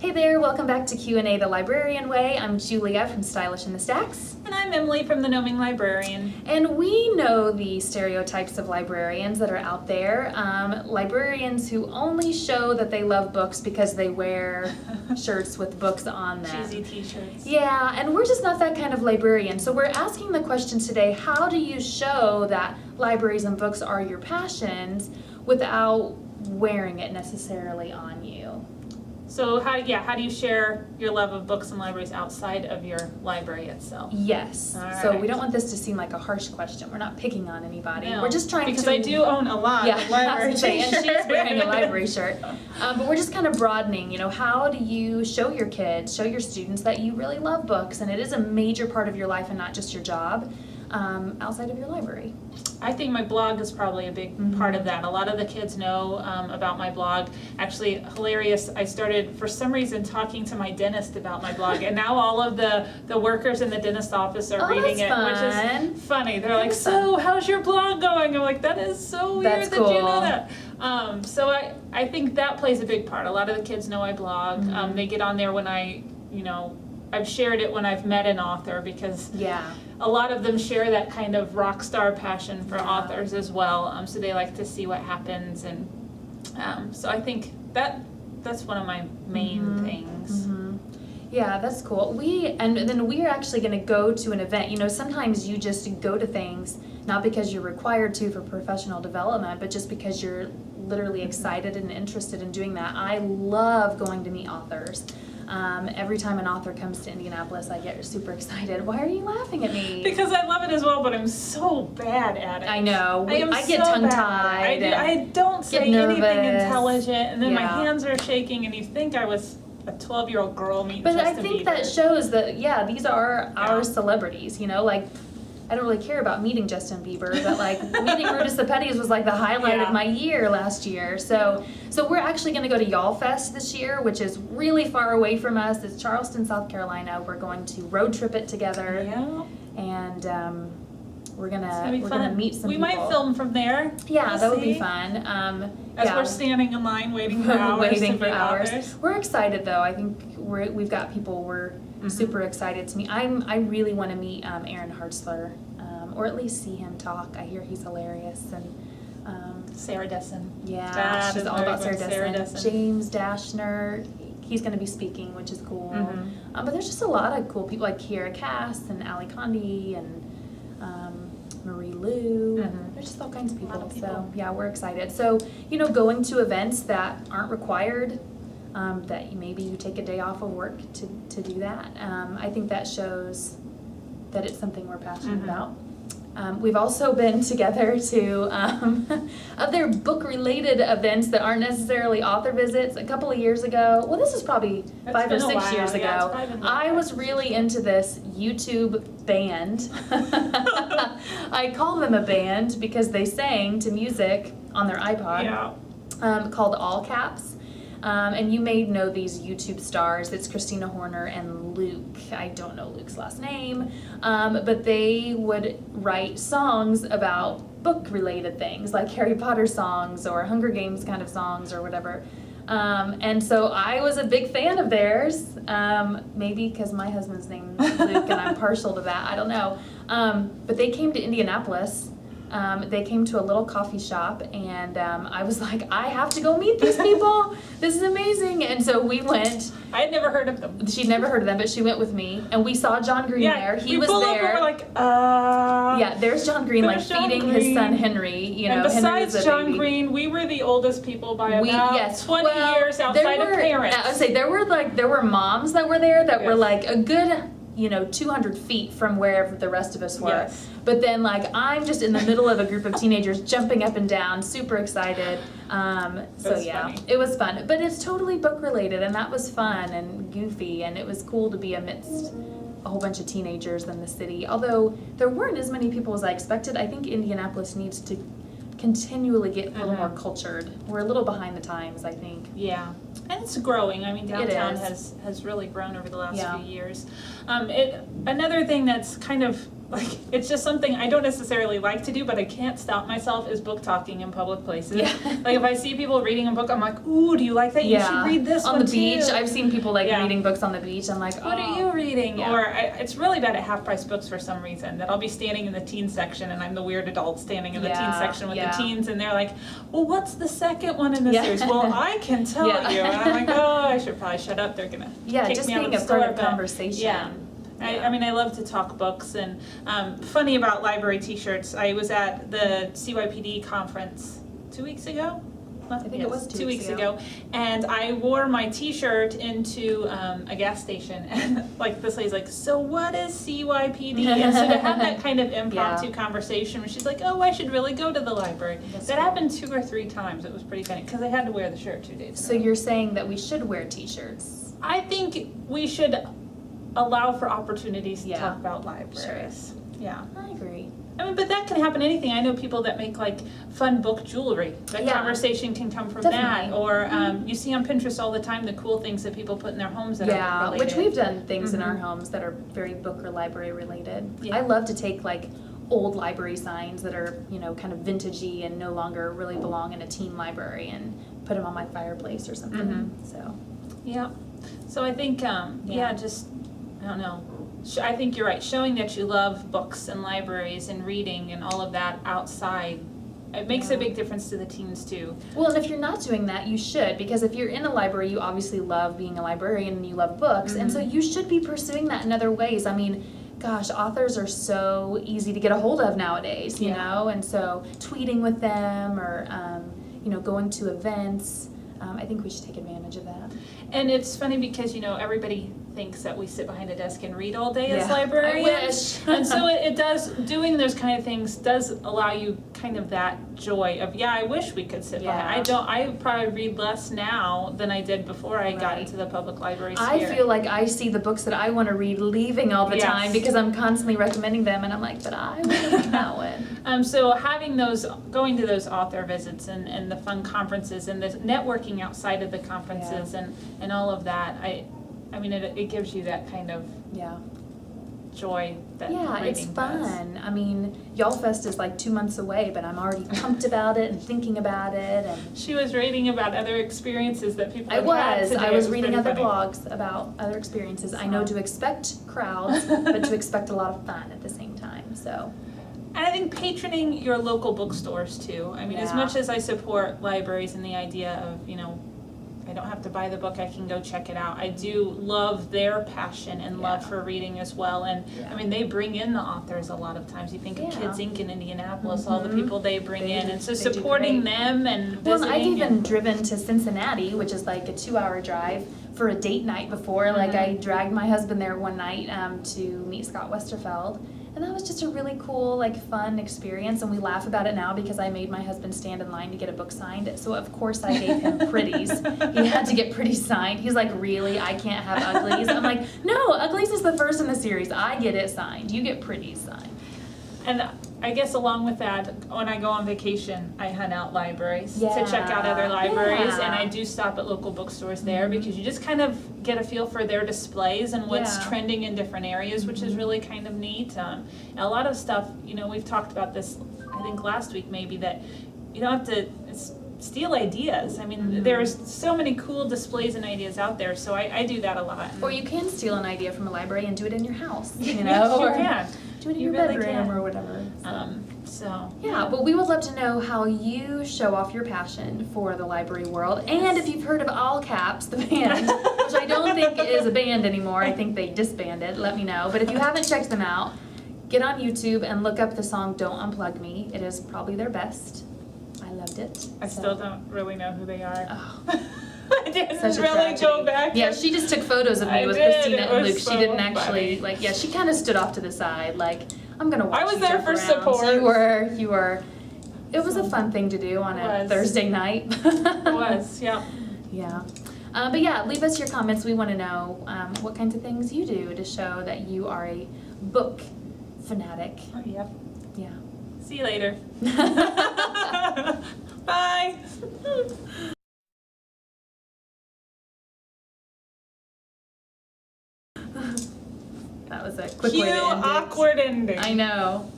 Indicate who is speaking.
Speaker 1: Hey there, welcome back to Q&A the Librarian Way. I'm Julia from Stylish in the Stacks.
Speaker 2: And I'm Emily from the Gnoming Librarian.
Speaker 1: And we know the stereotypes of librarians that are out there. Librarians who only show that they love books because they wear shirts with books on them.
Speaker 2: Cheesy t-shirts.
Speaker 1: Yeah, and we're just not that kind of librarian. So we're asking the question today, how do you show that libraries and books are your passions without wearing it necessarily on you?
Speaker 2: So how do you share your love of books and libraries outside of your library itself?
Speaker 1: Yes.
Speaker 2: All
Speaker 1: So
Speaker 2: right.
Speaker 1: we don't want this to seem like a harsh question. We're not picking on anybody.
Speaker 2: No,
Speaker 1: We're just trying
Speaker 2: because
Speaker 1: to...
Speaker 2: I do own a lot of library
Speaker 1: I was gonna say, and
Speaker 2: t-shirts.
Speaker 1: she's wearing a library shirt. But we're just kind of broadening, how do you show your kids, show your students that you really love books and it is a major part of your life and not just your job outside of your library?
Speaker 2: I think my blog is probably a big part of that. A lot of the kids know about my blog. Actually, hilarious, I started, for some reason, talking to my dentist about my blog, and now all of the workers in the dentist office are reading it,
Speaker 1: fun.
Speaker 2: which is funny. They're like, so, how's your blog going? I'm like, that is so weird
Speaker 1: That's
Speaker 2: that you know
Speaker 1: cool.
Speaker 2: that. So I think that plays a big part. A lot of the kids know I blog. They get on there when I've shared it when I've met an author, because a lot of them share that kind of rock star passion for authors as well. So they like to see what happens, and so I think that's one of my main things.
Speaker 1: Yeah, that's cool. And then we're actually going to go to an event. Sometimes you just go to things not because you're required to for professional development, but just because you're literally excited and interested in doing that. I love going to meet authors. Every time an author comes to Indianapolis, I get super excited. Why are you laughing at me?
Speaker 2: Because I love it as well, but I'm so bad at it.
Speaker 1: I know. I get
Speaker 2: so
Speaker 1: tongue-tied.
Speaker 2: I don't say
Speaker 1: nervous.
Speaker 2: anything intelligent, and then my
Speaker 1: Yeah.
Speaker 2: hands are shaking, and you think I was a 12-year-old girl meeting
Speaker 1: But
Speaker 2: Justin
Speaker 1: I think
Speaker 2: Bieber.
Speaker 1: that shows that, these are our celebrities, I don't really care about meeting Justin Bieber, but meeting Rudis the Petties was the highlight of my year last year. So we're actually going to go to Y'all Fest this year, which is really far away from us. It's Charleston, South Carolina. We're going to road trip it together.
Speaker 2: Yeah.
Speaker 1: And we're gonna meet some people.
Speaker 2: We might film from there.
Speaker 1: Yeah, that would be fun.
Speaker 2: As we're standing in line waiting for hours to meet authors.
Speaker 1: We're excited though. I think we've got people we're super excited to meet. I really want to meet Aaron Hartzler, or at least see him talk. I hear he's hilarious. And
Speaker 2: Sarah Dessen.
Speaker 1: Yeah, she's all about Sarah Dessen.
Speaker 2: Dessen.
Speaker 1: James Dashner, he's going to be speaking, which is cool. But there's just a lot of cool people like Kiera Cass and Ali Condi and Marie Lou. There's just all kinds of people. So yeah, we're excited. So going to events that aren't required, that maybe you take a day off of work to do that. I think that shows that it's something we're passionate about. We've also been together to other book-related events that aren't necessarily author visits. A couple of years ago, well, this is probably 5 or 6 years ago, I was really into this YouTube band. I call them a band because they sang to music on their iPod called All Caps. And you may know these YouTube stars. It's Christina Horner and Luke. I don't know Luke's last name. But they would write songs about book-related things, like Harry Potter songs or Hunger Games kind of songs or whatever. And so I was a big fan of theirs, maybe because my husband's name is Luke and I'm partial to that. I don't know. But they came to Indianapolis. They came to a little coffee shop, and I was like, I have to go meet these people. This is amazing. And so we went.
Speaker 2: I had never heard of them.
Speaker 1: She'd never heard of them, but she went with me, and we saw John Green there. He was there.
Speaker 2: Up and we're like,
Speaker 1: there's John Green, feeding his son Henry.
Speaker 2: And besides John Green, we were the oldest people by about 20 years outside of parents.
Speaker 1: I would say there were moms that were there that were a good 200 feet from wherever the rest of us were.
Speaker 2: Yes.
Speaker 1: But then I'm just in the middle of a group of teenagers jumping up and down, super excited.
Speaker 2: Funny.
Speaker 1: It was fun. But it's totally book related, and that was fun and goofy, and it was cool to be amidst a whole bunch of teenagers in the city. Although there weren't as many people as I expected. I think Indianapolis needs to continually get a little more cultured. We're a little behind the times, I think.
Speaker 2: Yeah, and it's growing. I mean, downtown has really grown over the last few years. Another thing that's kind of like, it's just something I don't necessarily like to do, but I can't stop myself, is book talking in public places.
Speaker 1: Yeah.
Speaker 2: Like, if I see people reading a book, I'm like, ooh, do you like that? You should read this
Speaker 1: on
Speaker 2: one
Speaker 1: the beach.
Speaker 2: too.
Speaker 1: I've seen people like reading books on the beach. I'm like,
Speaker 2: what are you reading?
Speaker 1: Yeah.
Speaker 2: Or it's really bad at half-price books for some reason, that I'll be standing in the teen section and I'm the weird adult standing in the teen section with the teens, and they're like, well, what's the second one in the series? Well, I can tell you. And I'm like, oh, I should probably shut up. They're gonna kick
Speaker 1: just
Speaker 2: me out
Speaker 1: being
Speaker 2: of the
Speaker 1: a part
Speaker 2: store,
Speaker 1: of
Speaker 2: but
Speaker 1: conversation.
Speaker 2: Yeah. I mean, I love to talk books, and funny about library t-shirts, I was at the CYPD conference 2 weeks ago?
Speaker 1: I think it was
Speaker 2: 2 weeks ago. And I wore my t-shirt into a gas station, and like this lady's like, so what is CYPD? And so to have that kind of impromptu conversation where she's like, oh, I should really go to the library. That happened 2 or 3 times. It was pretty funny, because I had to wear the shirt 2 days ago.
Speaker 1: So you're saying that we should wear t-shirts?
Speaker 2: I think we should allow for opportunities to talk about libraries.
Speaker 1: Sure.
Speaker 2: Yeah.
Speaker 1: I agree.
Speaker 2: I mean, but that can happen anything. I know people that make like fun book jewelry. That conversation can come from that. Or you see on Pinterest all the time the cool things that people put in their homes that are book related.
Speaker 1: Which we've done things in our homes that are very book or library related. I love to take like old library signs that are, you know, kind of vintagey and no longer really belong in a teen library and put them on my fireplace or something. So.
Speaker 2: Yeah. So I think, just, I don't know. I think you're right. Showing that you love books and libraries and reading and all of that outside, it makes a big difference to the teens too.
Speaker 1: Well, and if you're not doing that, you should, because if you're in a library, you obviously love being a librarian and you love books, and so you should be pursuing that in other ways. I mean, gosh, authors are so easy to get a hold of nowadays, you know, and so tweeting with them or, you know, going to events, I think we should take advantage of that.
Speaker 2: And it's funny because, you know, everybody thinks that we sit behind a desk and read all day as librarians.
Speaker 1: I wish.
Speaker 2: And so it does, doing those kind of things does allow you kind of that joy of, I wish we could sit behind. I probably read less now than I did before I got into the public library sphere.
Speaker 1: I feel like I see the books that I want to read leaving all the time because I'm constantly recommending them, and I'm like, but I want to read that one.
Speaker 2: So having those, going to those author visits and the fun conferences and the networking outside of the conferences and all of that, I mean, it gives you that kind of joy that reading
Speaker 1: it's fun. I mean, Y'all Fest is like 2 months away, but I'm already pumped about it and thinking about it. And
Speaker 2: she was reading about other experiences that people had today.
Speaker 1: I was reading other blogs about other experiences. So. I know to expect crowds, but to expect a lot of fun at the same time. So.
Speaker 2: And I think patroning your local bookstores too. I mean, as much as I support libraries and the idea of, you know, I don't have to buy the book, I can go check it out. I do love their passion and love for reading as well. And I mean, they bring in the authors a lot of times. You think of Kids Inc. in Indianapolis, all the people they bring in. And so supporting them and visiting.
Speaker 1: Well, I've even driven to Cincinnati, which is like a 2-hour drive, for a date night before. Like I dragged my husband there one night to meet Scott Westerfeld. And that was just a really cool, like, fun experience. And we laugh about it now because I made my husband stand in line to get a book signed. So, of course, I gave him pretties. He had to get pretties signed. He's like, really? I can't have uglies? I'm like, no, uglies is the first in the series. I get it signed. You get pretties signed.
Speaker 2: And I guess along with that, when I go on vacation, I hunt out libraries to check out other libraries, and I do stop at local bookstores there because you just kind of get a feel for their displays and what's trending in different areas, which is really kind of neat. And a lot of stuff, you know, we've talked about this, I think last week maybe, that you don't have to steal ideas. I mean, there's so many cool displays and ideas out there, so I do that a lot.
Speaker 1: Or you can steal an idea from a library and do it in your house, you know?
Speaker 2: Yes, you can.
Speaker 1: Do it in your bedroom or whatever.
Speaker 2: Yeah,
Speaker 1: but we would love to know how you show off your passion for the library world, and if you've heard of All Caps, the band, which I don't think is a band anymore. I think they disbanded. Let me know. But if you haven't checked them out, get on YouTube and look up the song "Don't Unplug Me." It is probably their best. I loved it.
Speaker 2: I still don't really know who they are.
Speaker 1: Oh.
Speaker 2: I didn't really go back.
Speaker 1: Yeah, she just took photos of me with Christina and Luke. She didn't actually, she kind of stood off to the side, like, I'm going to watch you.
Speaker 2: I was there for support.
Speaker 1: You were. It was a fun thing to do on a Thursday night.
Speaker 2: It was, yeah.
Speaker 1: Yeah. But yeah, leave us your comments. We want to know what kinds of things you do to show that you are a book fanatic.
Speaker 2: Oh, yep.
Speaker 1: Yeah.
Speaker 2: See you later. Bye.
Speaker 1: That was was a quick
Speaker 2: Cue
Speaker 1: way to end it.
Speaker 2: awkward ending.
Speaker 1: I know.